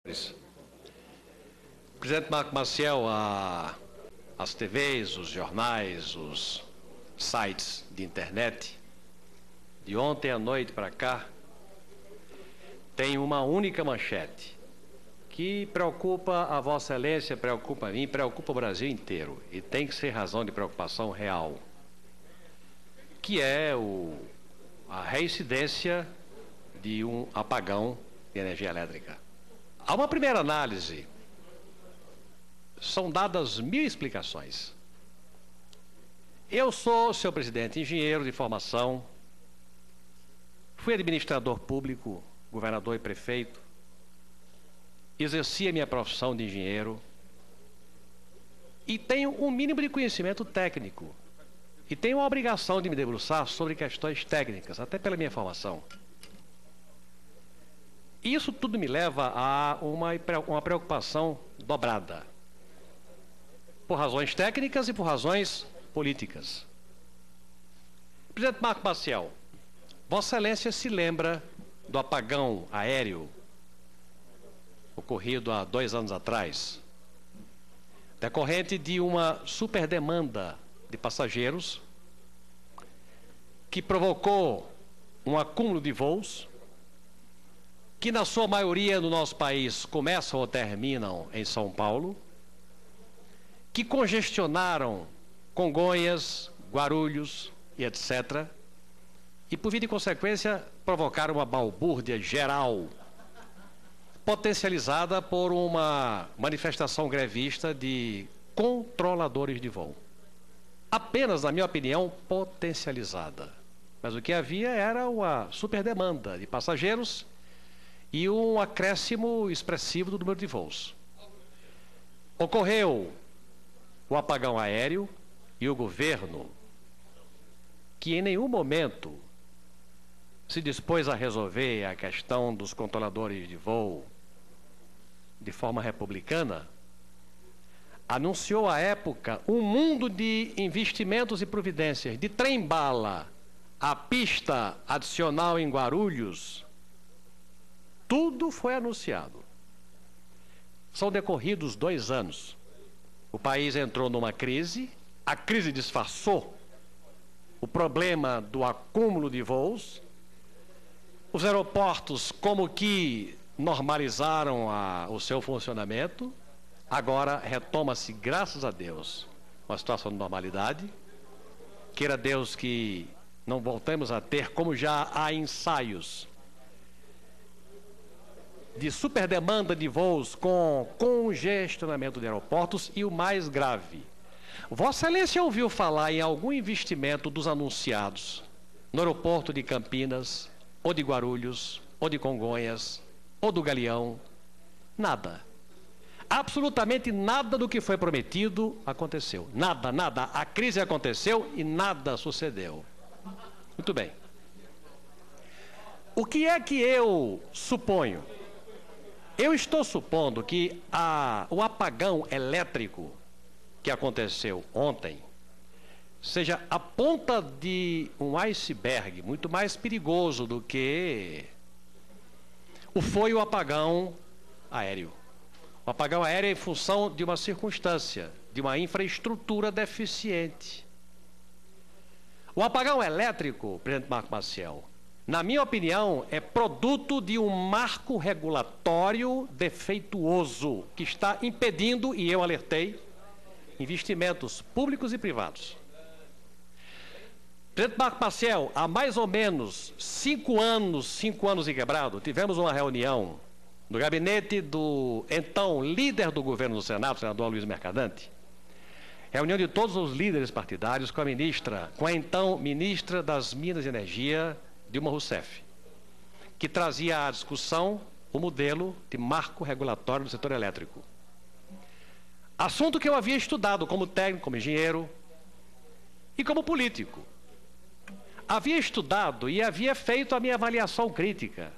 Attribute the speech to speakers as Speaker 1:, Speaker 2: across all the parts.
Speaker 1: O presidente Marco Maciel, as TVs, os jornais, os sites de internet, de ontem à noite para cá, tem uma única manchete que preocupa a Vossa Excelência, preocupa a mim, preocupa o Brasil inteiro, e tem que ser razão de preocupação real, que é a reincidência de um apagão de energia elétrica. A uma primeira análise, são dadas 1000 explicações. Eu sou, senhor presidente, engenheiro de formação, fui administrador público, governador e prefeito, exerci a minha profissão de engenheiro e tenho um mínimo de conhecimento técnico e tenho a obrigação de me debruçar sobre questões técnicas, até pela minha formação. Isso tudo me leva a uma preocupação dobrada, por razões técnicas e por razões políticas. Presidente Marco Maciel, Vossa Excelência se lembra do apagão aéreo ocorrido há 2 anos atrás, decorrente de uma superdemanda de passageiros que provocou um acúmulo de voos que na sua maioria no nosso país começam ou terminam em São Paulo, que congestionaram Congonhas, Guarulhos e etc., e por via de consequência provocaram uma balbúrdia geral, potencializada por uma manifestação grevista de controladores de voo. Apenas, na minha opinião, potencializada. Mas o que havia era uma superdemanda de passageiros e um acréscimo expressivo do número de voos. Ocorreu o apagão aéreo e o governo, que em nenhum momento se dispôs a resolver a questão dos controladores de voo de forma republicana, anunciou à época um mundo de investimentos e providências, de trem-bala, a pista adicional em Guarulhos. Tudo foi anunciado. São decorridos 2 anos. O país entrou numa crise, a crise disfarçou o problema do acúmulo de voos, os aeroportos como que normalizaram o seu funcionamento, agora retoma-se, graças a Deus, uma situação de normalidade. Queira Deus que não voltemos a ter, como já há ensaios, de superdemanda de voos com congestionamento de aeroportos e o mais grave. Vossa Excelência ouviu falar em algum investimento dos anunciados no aeroporto de Campinas, ou de Guarulhos, ou de Congonhas, ou do Galeão? Nada. Absolutamente nada do que foi prometido aconteceu. Nada, nada. A crise aconteceu e nada sucedeu. Muito bem. O que é que eu suponho? Eu estou supondo que o apagão elétrico que aconteceu ontem seja a ponta de um iceberg muito mais perigoso do que foi o apagão aéreo. O apagão aéreo é em função de uma circunstância, de uma infraestrutura deficiente. O apagão elétrico, presidente Marco Maciel, na minha opinião, é produto de um marco regulatório defeituoso que está impedindo, e eu alertei, investimentos públicos e privados. Presidente Marco Maciel, há mais ou menos 5 anos e quebrado, tivemos uma reunião no gabinete do então líder do governo do Senado, senador Luiz Mercadante, reunião de todos os líderes partidários com a então ministra das Minas e Energia, Dilma Rousseff, que trazia à discussão o modelo de marco regulatório do setor elétrico. Assunto que eu havia estudado como técnico, como engenheiro e como político. Havia estudado e havia feito a minha avaliação crítica.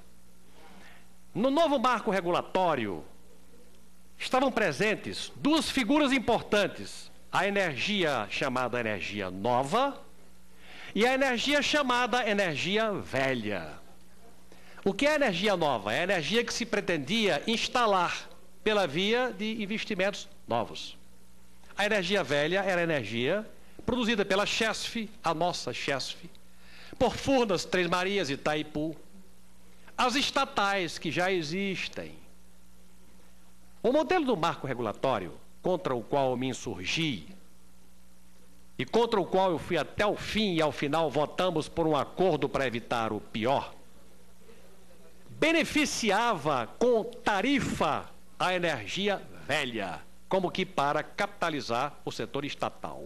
Speaker 1: No novo marco regulatório, estavam presentes 2 figuras importantes: a energia chamada energia nova e a energia chamada energia velha. O que é energia nova? É a energia que se pretendia instalar pela via de investimentos novos. A energia velha era energia produzida pela Chesf, a nossa Chesf, por Furnas, Três Marias e Itaipu, as estatais que já existem. O modelo do marco regulatório, contra o qual eu me insurgi, e contra o qual eu fui até o fim e ao final votamos por um acordo para evitar o pior, beneficiava com tarifa a energia velha, como que para capitalizar o setor estatal.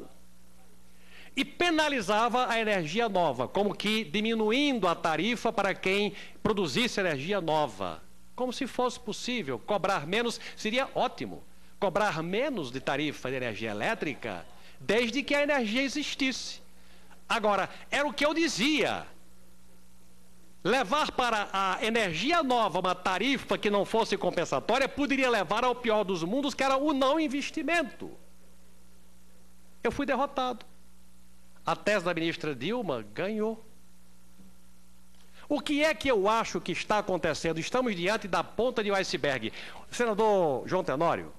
Speaker 1: E penalizava a energia nova, como que diminuindo a tarifa para quem produzisse energia nova. Como se fosse possível. Cobrar menos seria ótimo. Cobrar menos de tarifa de energia elétrica, desde que a energia existisse. Agora, era o que eu dizia. Levar para a energia nova uma tarifa que não fosse compensatória poderia levar ao pior dos mundos, que era o não investimento. Eu fui derrotado. A tese da ministra Dilma ganhou. O que é que eu acho que está acontecendo? Estamos diante da ponta de um iceberg. Senador João Tenório,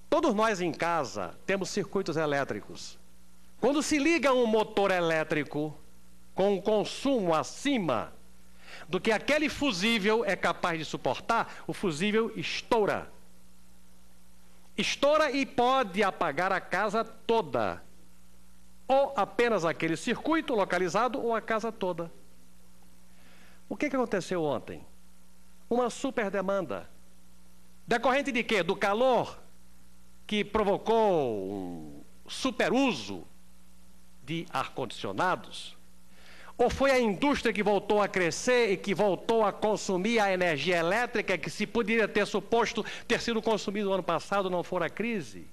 Speaker 1: todos nós em casa temos circuitos elétricos. Quando se liga um motor elétrico com um consumo acima do que aquele fusível é capaz de suportar, o fusível estoura. Estoura e pode apagar a casa toda. Ou apenas aquele circuito localizado, ou a casa toda. O que aconteceu ontem? Uma superdemanda. Decorrente de quê? Do calor que provocou um superuso de ar-condicionados? Ou foi a indústria que voltou a crescer e que voltou a consumir a energia elétrica que se poderia ter suposto ter sido consumida no ano passado, não for a crise?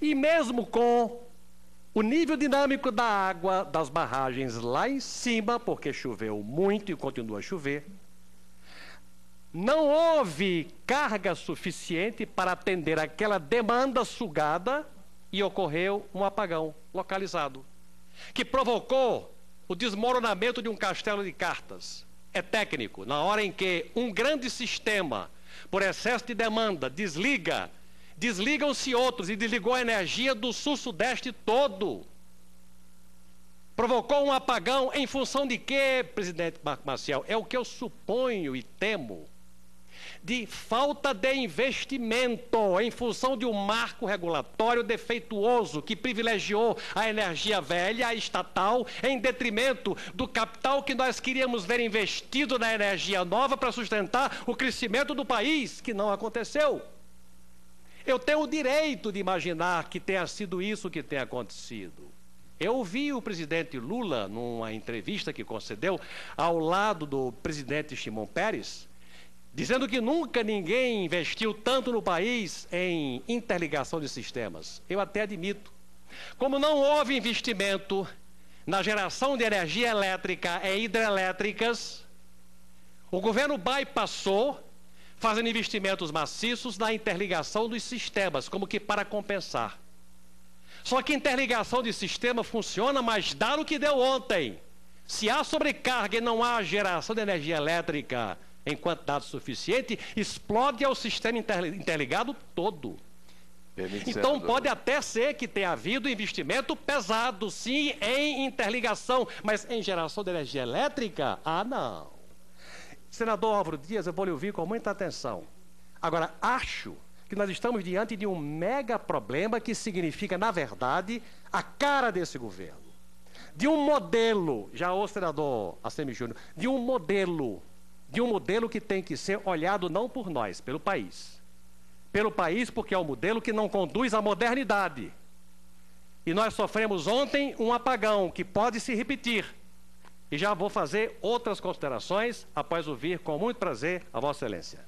Speaker 1: E mesmo com o nível dinâmico da água das barragens lá em cima, porque choveu muito e continua a chover, não houve carga suficiente para atender aquela demanda sugada e ocorreu um apagão localizado, que provocou o desmoronamento de um castelo de cartas. É técnico. Na hora em que um grande sistema, por excesso de demanda, desligam-se outros e desligou a energia do sul-sudeste todo. Provocou um apagão em função de quê, presidente Marco Maciel? É o que eu suponho e temo. De falta de investimento em função de um marco regulatório defeituoso que privilegiou a energia velha, a estatal, em detrimento do capital que nós queríamos ver investido na energia nova para sustentar o crescimento do país, que não aconteceu. Eu tenho o direito de imaginar que tenha sido isso que tenha acontecido. Eu ouvi o presidente Lula, numa entrevista que concedeu ao lado do presidente Shimon Peres, dizendo que nunca ninguém investiu tanto no país em interligação de sistemas. Eu até admito. Como não houve investimento na geração de energia elétrica em hidrelétricas, o governo bypassou, fazendo investimentos maciços na interligação dos sistemas, como que para compensar. Só que interligação de sistema funciona, mas dá no que deu ontem. Se há sobrecarga e não há geração de energia elétrica em quantidade suficiente, explode ao sistema interligado todo. Então pode até ser que tenha havido investimento pesado, sim, em interligação, mas em geração de energia elétrica, não. Senador Álvaro Dias, eu vou lhe ouvir com muita atenção. Agora, acho que nós estamos diante de um mega problema que significa, na verdade, a cara desse governo. De um modelo, já o senador Assemi Júnior, de um modelo que tem que ser olhado não por nós, pelo país. Pelo país, porque é um modelo que não conduz à modernidade. E nós sofremos ontem um apagão que pode se repetir. E já vou fazer outras considerações após ouvir com muito prazer a Vossa Excelência.